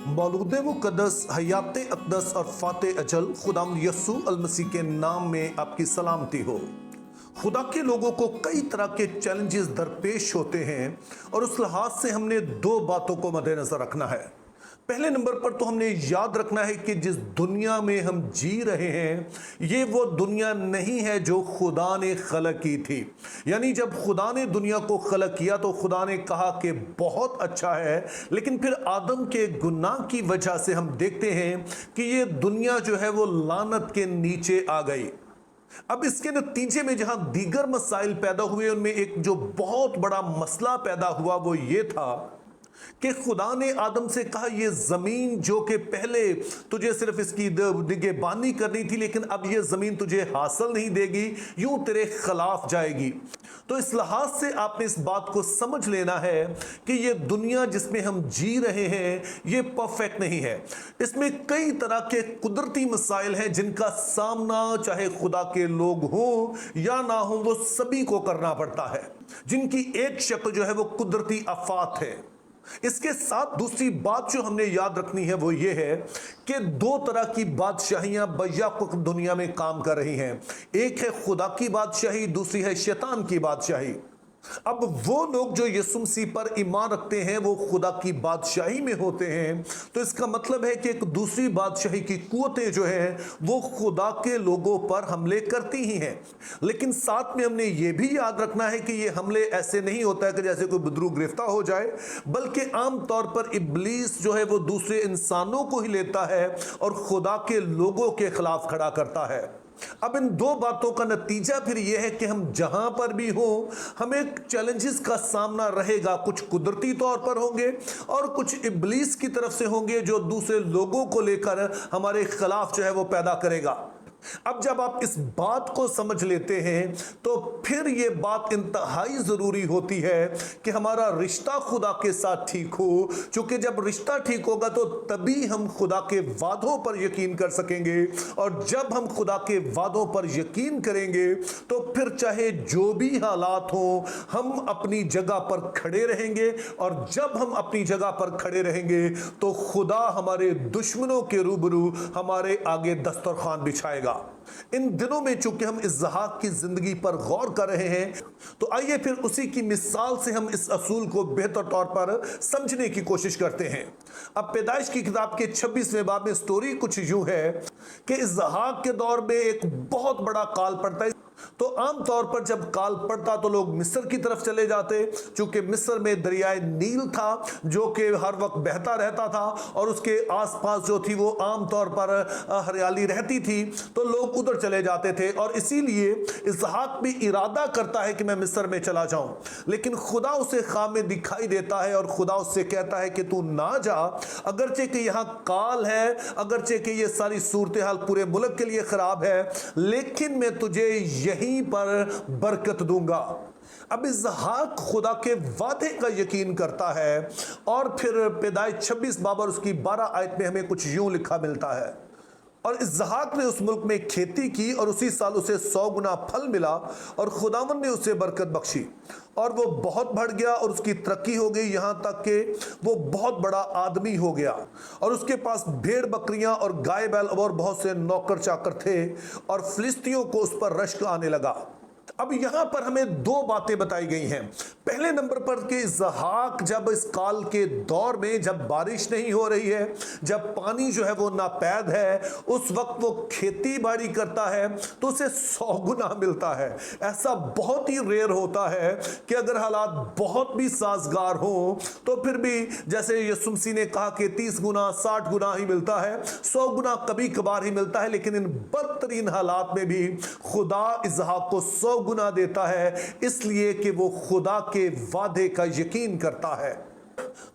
मौलूद मुक़द्दस हयात अक़दस और फ़ाते अजल खुदावंद यस्सू अलमसीह के नाम में आपकी सलामती हो। खुदा के लोगों को कई तरह के चैलेंजेस दरपेश होते हैं और उस लिहाज से हमने दो बातों को मद्देनजर रखना है। पहले नंबर पर तो हमने याद रखना है कि जिस दुनिया में हम जी रहे हैं ये वो दुनिया नहीं है जो खुदा ने खलक की थी। यानी जब खुदा ने दुनिया को खलक किया तो खुदा ने कहा कि बहुत अच्छा है, लेकिन फिर आदम के गुनाह की वजह से हम देखते हैं कि ये दुनिया जो है वो लानत के नीचे आ गई। अब इसके नतीजे में जहां दीगर मसाइल पैदा हुए उनमें एक जो बहुत बड़ा मसला पैदा हुआ वो ये था कि खुदा ने आदम से कहा ये जमीन जो कि पहले तुझे सिर्फ इसकी निगहबानी करनी थी, लेकिन अब ये जमीन तुझे हासिल नहीं देगी, यूं तेरे खिलाफ जाएगी। तो इस लिहाज से आपने इस बात को समझ लेना है कि ये दुनिया जिसमें हम जी रहे हैं ये परफेक्ट नहीं है। इसमें कई तरह के कुदरती मसाइल हैं जिनका सामना चाहे खुदा के लोग हों या ना हो वो सभी को करना पड़ता है, जिनकी एक शक्ल जो है वो कुदरती आफात है। इसके साथ दूसरी बात जो हमने याद रखनी है वो ये है कि दो तरह की बादशाहियां बैक दुनिया में काम कर रही हैं। एक है खुदा की बादशाही, दूसरी है शैतान की बादशाही। अब वो लोग जो यीशु मसीह पर ईमान रखते हैं वो खुदा की बादशाही में होते हैं, तो इसका मतलब है कि एक दूसरी बादशाही की कुव्वतें जो हैं वो खुदा के लोगों पर हमले करती ही हैं। लेकिन साथ में हमने ये भी याद रखना है कि ये हमले ऐसे नहीं होता है कि जैसे कोई बुजुर्ग गिरफ्तार हो जाए, बल्कि आम तौर पर इब्लीस जो है वो दूसरे इंसानों को ही लेता है और खुदा के लोगों के खिलाफ खड़ा करता है। अब इन दो बातों का नतीजा फिर यह है कि हम जहां पर भी हो हमें चैलेंजेस का सामना रहेगा। कुछ कुदरती तौर पर होंगे और कुछ इब्लीस की तरफ से होंगे जो दूसरे लोगों को लेकर हमारे खिलाफ जो है वो पैदा करेगा। अब जब आप इस बात को समझ लेते हैं तो फिर ये बात इंतहाई ज़रूरी होती है कि हमारा रिश्ता खुदा के साथ ठीक हो, क्योंकि जब रिश्ता ठीक होगा तो तभी हम खुदा के वादों पर यकीन कर सकेंगे, और जब हम खुदा के वादों पर यकीन करेंगे तो फिर चाहे जो भी हालात हों हम अपनी जगह पर खड़े रहेंगे, और जब हम अपनी जगह पर खड़े रहेंगे तो खुदा हमारे दुश्मनों के रूबरू हमारे आगे दस्तरखान बिछाएगा। इन दिनों में चूंकि हम इसहाक की जिंदगी पर गौर कर रहे हैं तो आइए फिर उसी की मिसाल से हम इस असूल को बेहतर तौर पर समझने की कोशिश करते हैं। अब पैदाइश की किताब के 26वें बाब में स्टोरी कुछ यूं है कि इसहाक के दौर में एक बहुत बड़ा काल पड़ता है। तो आम तौर पर जब काल पड़ता तो लोग मिस्र की तरफ चले जाते, क्योंकि मिस्र में दरियाए नील था जो कि हर वक्त बहता रहता था और उसके आसपास जो थी वो आम तौर पर हरियाली रहती थी, तो लोग उधर चले जाते थे। और इसीलिए इसहाक भी इरादा करता है कि मैं मिस्र में चला जाऊं, लेकिन खुदा उसे ख्वाब में दिखाई देता है और खुदा उससे कहता है कि तू ना जा, अगरचे कि यहाँ काल है, अगरचे कि ये सारी सूरत हाल पूरे मुल्क के लिए खराब है, लेकिन मैं तुझे यहीं पर बरकत दूंगा। अब इसहाक खुदा के वादे का यकीन करता है और फिर पैदाइश 26 बाब और उसकी 12 आयत में हमें कुछ यूं लिखा मिलता है, और इसहाक ने उस मुल्क में खेती की और उसी साल उसे 100 गुना फल मिला और खुदावंद ने उसे बरकत बख्शी और वो बहुत बढ़ गया और उसकी तरक्की हो गई, यहाँ तक कि वो बहुत बड़ा आदमी हो गया और उसके पास भेड़ बकरियां और गाय बैल और बहुत से नौकर चाकर थे और फिलिस्तियों को उस पर रश्क आने लगा। अब यहां पर हमें दो बातें बताई गई हैं। पहले नंबर पर कि इसहाक जब इस काल के दौर में जब बारिश नहीं हो रही है, जब पानी जो है वो नापैद है, उस वक्त वो खेती बाड़ी करता है तो उसे 100 गुना मिलता है। ऐसा बहुत ही रेयर होता है कि अगर हालात बहुत भी साजगार हो तो फिर भी जैसे यीशु मसीह ने कहा कि 30 गुना 60 गुना ही मिलता है, 100 गुना कभी कभार ही मिलता है, लेकिन इन बदतरीन हालात में भी खुदा इसहाक को 100 गुना देता है, इसलिए कि वो खुदा के वादे का यकीन करता है।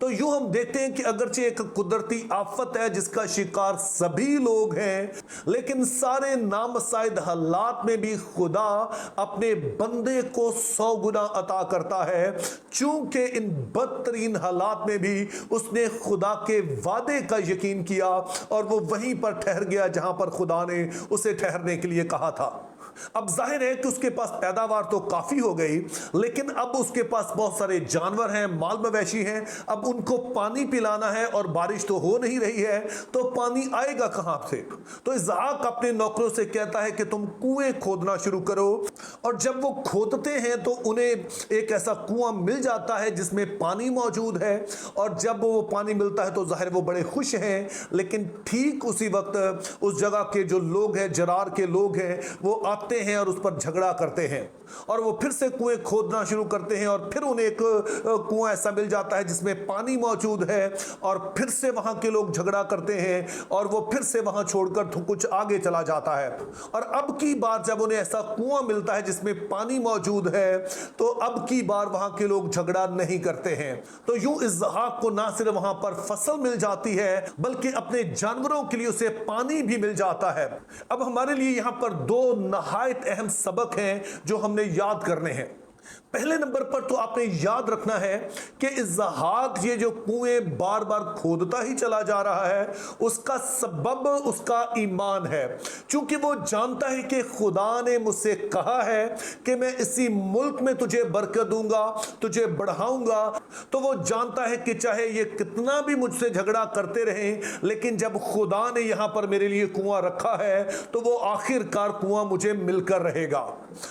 तो यूं हम देखते हैं कि अगरचे एक कुदरती आफत है जिसका शिकार सभी लोग हैं, लेकिन सारे नामसाइद हालात में भी खुदा अपने बंदे को 100 गुना अता करता है, चूंकि इन बदतरीन हालात में भी उसने खुदा के वादे का यकीन किया और वो वहीं पर ठहर गया जहां पर खुदा ने उसे ठहरने के लिए कहा था। अब जाहिर है कि उसके पास पैदावार तो काफी हो गई, लेकिन अब उसके पास बहुत सारे जानवर हैं, माल मवेशी हैं, अब उनको पानी पिलाना है और बारिश तो हो नहीं रही है, तो पानी आएगा कहां से? तो इसहाक अपने नौकरों से कहता है कि तुम कुएं खोदना शुरू करो। और जब वो खोदते हैं तो उन्हें एक ऐसा कुआं मिल जाता है जिसमें पानी मौजूद है, और जब वो पानी मिलता है तो जाहिर वो बड़े खुश हैं। लेकिन ठीक उसी वक्त उस जगह के जो लोग हैं, जरार के लोग हैं, वो आते हैं और उस पर झगड़ा करते हैं, और वो फिर से कुएं खोदना शुरू करते हैं, और फिर उन्हें एक कुआं ऐसा मिल जाता है जिसमें पानी मौजूद है, और फिर से वहां के लोग झगड़ा करते हैं, और वो फिर से वहां छोड़कर कुछ आगे चला जाता है। और अब की बार जब उन्हें ऐसा कुआं मिलता है जिसमें पानी मौजूद है, तो अब की बार वहां के लोग झगड़ा नहीं करते हैं। तो यूं इसहाक को ना सिर्फ वहां पर फसल मिल जाती है, बल्कि अपने जानवरों के लिए उसे पानी भी मिल जाता है। अब हमारे लिए यहां पर दो नहायत अहम सबक हैं जो हमने याद करने हैं। पहले नंबर पर तो आपने याद रखना है कि इसहाक ये जो कुएं बार बार खोदता ही चला जा रहा है, उसका सबब उसका ईमान है। क्योंकि वो जानता है कि खुदा ने मुझसे कहा है कि मैं इसी मुल्क में तुझे बरकत दूंगा, तुझे बढ़ाऊंगा। तो वो जानता है कि चाहे ये कितना भी मुझसे झगड़ा करते रहें, लेकिन जब खुदा ने यहां पर मेरे लिए कुआं रखा है तो वो आखिरकार कुआं मुझे मिलकर रहेगा।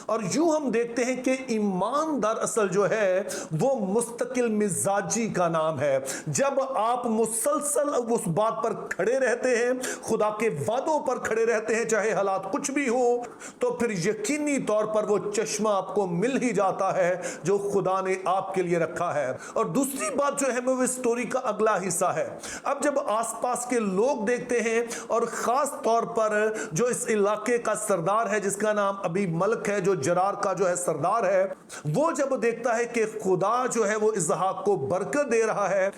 और यूं हम देखते हैं कि ईमान दरअसल जो है वो मुस्तकिल मिजाजी का नाम है। जब आप मुसलसल उस बात पर खड़े रहते हैं, खुदा के वादों पर खड़े रहते हैं, चाहे हालात कुछ भी हो, तो फिर यकीनी तौर पर वो चश्मा आपको मिल ही जाता है जो खुदा ने आपके लिए रखा है। और दूसरी बात जो है वो स्टोरी का अगला हिस्सा है। अब जब आसपास के लोग देखते हैं, और खास तौर पर जो इस इलाके का सरदार है जिसका नाम अबी मलक है, जो जरार का जो है सरदार है, वो जब देखता है कि खुदा जो है वो इसहाक को बरकत दे रहा है,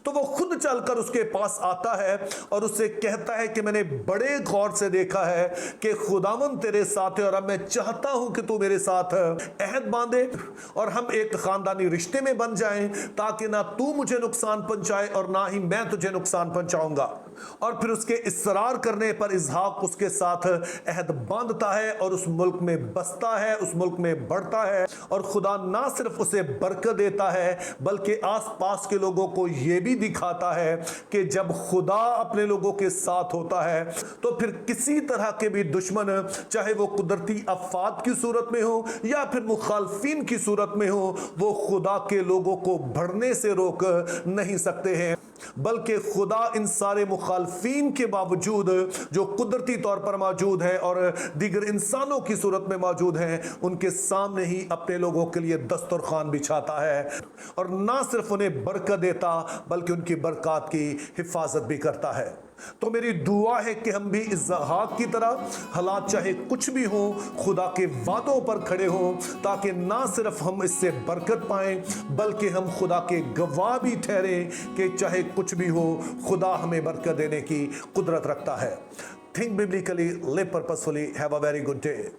तो वो खुद चलकर उसके पास आता है और उससे कहता है कि मैंने बड़े गौर से देखा है कि खुदावन तेरे साथ है, और अब मैं चाहता हूं कि तू मेरे साथ अहद बांधे और हम एक खानदानी रिश्ते में बन जाएं, ताकि ना तू मुझे नुकसान पहुंचाए और ना ही मैं तुझे नुकसान पहुंचाऊंगा। और फिर उसके इसरार करने पर इसहाक उसके साथ अहद बांधता है और उस मुल्क में बसता है, उस मुल्क में बढ़ता है, और खुदा ना सिर्फ उसे बरकत देता है बल्कि आसपास के लोगों को यह भी दिखाता है कि जब खुदा अपने लोगों के साथ होता है तो फिर किसी तरह के भी दुश्मन, चाहे वो कुदरती आफात की सूरत में हो या फिर मुखालफिन की सूरत में हो, वो खुदा के लोगों को बढ़ने से रोक नहीं सकते हैं। बल्कि खुदा इन सारे मुखालफिन के बावजूद जो कुदरती तौर पर मौजूद है और दीगर इंसानों की सूरत में मौजूद हैं, उनके सामने ही अपने लोगों के लिए दस्तरखान बिछाता है, और ना सिर्फ उन्हें बरकत देता बल्कि उनकी बरकत की हिफाजत भी करता है। तो मेरी दुआ है कि हम भी इसहाक की तरह हालात चाहे कुछ भी हो, खुदा के वादों पर खड़े हों, ताकि ना सिर्फ हम इससे बरकत पाएं बल्कि हम खुदा के गवाह भी ठहरें कि चाहे कुछ भी हो, खुदा हमें बरकत देने की कुदरत रखता है। Think biblically, live purposefully, have a very good day.